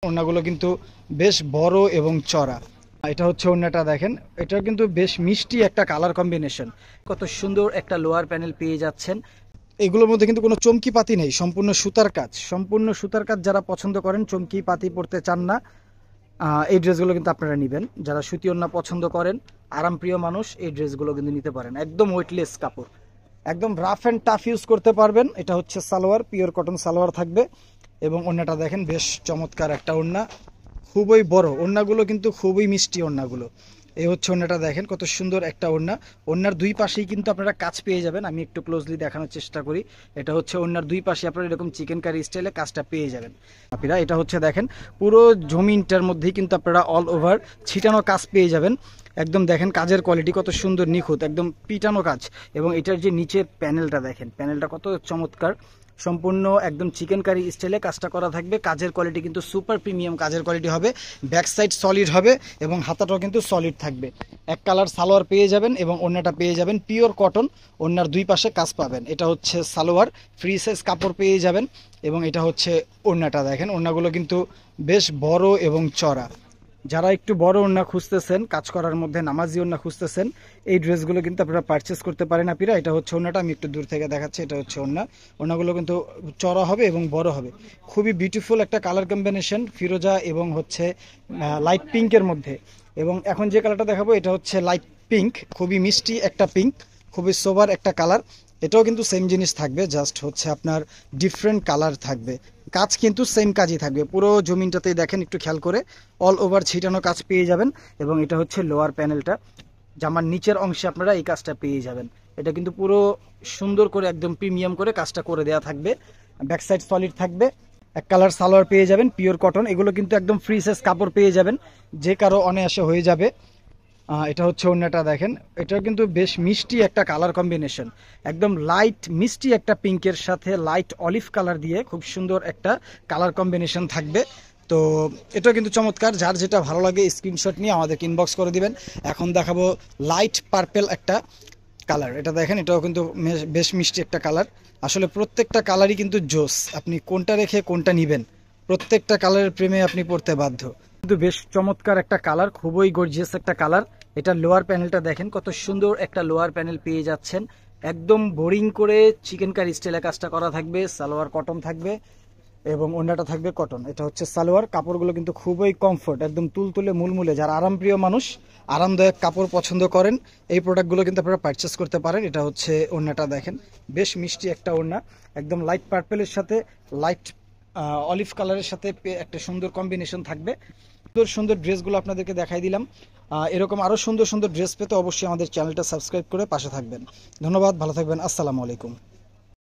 ওড়নাগুলো কিন্তু বেশ বড় এবং চড়া। এটা হচ্ছে ওড়নাটা দেখেন, এটা কিন্তু বেশ মিষ্টি একটা কালার কম্বিনেশন। কত সুন্দর একটা লোয়ার প্যানেল পেয়ে যাচ্ছেন। এগুলোর মধ্যে কিন্তু কোনো চমকি পাতি নেই, সম্পূর্ণ সুতার কাজ। সম্পূর্ণ সুতার কাজ যারা পছন্দ করেন, চমকি পাতি পরতে চান না, এই ড্রেসগুলো কিন্তু আপনারা নেবেন। যারা সুতি ওড়না পছন্দ করেন, আরামপ্রিয় মানুষ, এই ড্রেসগুলো কিন্তু নিতে পারেন। একদম ওয়েটলেস কাপড়, একদম রাফ অ্যান্ড টাফ ইউজ করতে পারবেন। এটা হচ্ছে সালোয়ার, পিওর কটন সালোয়ার থাকবে এবং ওড়নাটা দেখেন বেশ চমৎকার একটা ওড়না, খুবই বড়। ওড়নাগুলো কিন্তু খুবই মিষ্টি ওড়নাগুলো। এই হচ্ছে ওড়নাটা দেখেন, কত সুন্দর একটা ওড়না। ওড়নার দুই পাশেই কিন্তু আপনারা কাজ পেয়ে যাবেন। আমি একটু ক্লোজলি দেখানোর চেষ্টা করি। এটা হচ্ছে ওড়নার দুই পাশে আপনারা এরকম চিকেন কারি স্টাইলে কাজটা পেয়ে যাবেন আপনারা। এটা হচ্ছে দেখেন পুরো জমিনটার মধ্যেই কিন্তু আপনারা অল ওভার ছিটানো কাজ পেয়ে যাবেন। একদম দেখেন কাজের কোয়ালিটি কত সুন্দর, নিখুঁত, একদম পিটানো কাজ। এবং এটার যে নিচের প্যানেলটা দেখেন, প্যানেলটা কত চমৎকার, সম্পূর্ণ একদম চিকেন কারি স্টাইলে কাজটা করা থাকবে। কাজের কোয়ালিটি কিন্তু সুপার প্রিমিয়াম কাজের কোয়ালিটি হবে। ব্যাক সাইড সলিড হবে এবং হাতাটাও কিন্তু সলিড থাকবে। এক কালার সালোয়ার পেয়ে যাবেন এবং ওড়নাটা পেয়ে যাবেন পিওর কটন। ওড়নার দুই পাশে কাজ পাবেন। এটা হচ্ছে সালোয়ার, ফ্রি সাইজ কাপড় পেয়ে যাবেন এবং এটা হচ্ছে ওড়নাটা দেখেন। ওড়নাগুলো কিন্তু বেশ বড় এবং চড়া। যারা একটু বড় ওড়না খুঁজতেছেন, কাজ করার মধ্যে নামাজি ওড়না খুঁজতেছেন, এই ড্রেসগুলো কিন্তু আপনারা পারচেস করতে পারেন আপনারা। এটা হচ্ছে ওড়নাটা, আমি একটু দূর থেকে দেখাচ্ছি। এটা হচ্ছে ওড়না। ওড়নাগুলো কিন্তু চড়া হবে এবং বড় হবে। খুবই বিউটিফুল একটা কালার কম্বিনেশন, ফিরোজা এবং হচ্ছে লাইট পিঙ্কের মধ্যে। এবং এখন যে কালারটা দেখাবো এটা হচ্ছে লাইট পিঙ্ক, খুবই মিষ্টি একটা পিঙ্ক, খুবই সোবার একটা কালার। এটাও কিন্তু সেম জিনিস থাকবে, জাস্ট হচ্ছে আপনার ডিফারেন্ট কালার থাকবে। কাজ কিন্তু সেম কাজই থাকবে। পুরো জমিনটাতেই দেখেন, একটু খেয়াল করে অল ওভার ছিটানো কাজ পেয়ে যাবেন। এবং এটা হচ্ছে লোয়ার প্যানেলটা, জামার নিচের অংশে আপনারা এই কাজটা পেয়ে যাবেন। এটা কিন্তু পুরো সুন্দর করে একদম প্রিমিয়াম করে কাজটা করে দেওয়া থাকবে। ব্যাক সাইড সলিড থাকবে। এক কালার সালোয়ার পেয়ে যাবেন পিওর কটন। এগুলো কিন্তু একদম ফ্রি সাইজ কাপড় পেয়ে যাবেন, যে কারো অনায়াসে হয়ে যাবে। এটা হচ্ছে ওড়নাটা দেখেন, এটা কিন্তু বেশ মিষ্টি একটা কালার কম্বিনেশন। একদম লাইট মিষ্টি একটা পিঙ্কের সাথে লাইট অলিভ কালার দিয়ে খুব সুন্দর একটা কালার কম্বিনেশন থাকবে। তো এটা কিন্তু চমৎকার। যার যেটা ভালো লাগে স্ক্রিনশট নিয়ে আমাদেরকে ইনবক্স করে দিবেন। এখন দেখাবো লাইট পার্পেল একটা কালার। এটা দেখেন, এটাও কিন্তু বেশ মিষ্টি একটা কালার। আসলে প্রত্যেকটা কালারই কিন্তু জোস, আপনি কোনটা রেখে কোনটা নিবেন, প্রত্যেকটা কালারের প্রেমে আপনি পড়তে বাধ্য। কিন্তু বেশ চমৎকার একটা কালার, খুবই গর্জিয়াস একটা কালার। এটা লোয়ার প্যানেলটা দেখেন, কত সুন্দর একটা লোয়ার প্যানেল পেয়ে যাচ্ছেন। একদম বোরিং করে চিকেন কারি স্টাইলে কাজটা করা থাকবে। সালোয়ার কটন থাকবে এবং ওড়নাটা থাকবে কটন। এটা হচ্ছে সালোয়ার। কাপড়গুলো কিন্তু খুবই কমফোর্ট, একদম তুলতুলে মুলমুলে। যারা আরামপ্রিয় মানুষ, আরামদায়ক কাপড় পছন্দ করেন, এই প্রোডাক্টগুলো কিন্তু আপনারা পারচেস করতে পারেন। এটা হচ্ছে ওড়নাটা দেখেন, বেশ মিষ্টি একটা ওড়না, একদম লাইট পার্পেলের সাথে লাইট অলিভ কালারের সাথে একটা সুন্দর কম্বিনেশন থাকবে। সুন্দর সুন্দর ড্রেসগুলো আপনাদেরকে দেখাই দিলাম। এরকম আরও সুন্দর সুন্দর ড্রেস পেতে অবশ্যই আমাদের চ্যানেলটা সাবস্ক্রাইব করে পাশে থাকবেন। ধন্যবাদ, ভালো থাকবেন, আসসালামু আলাইকুম।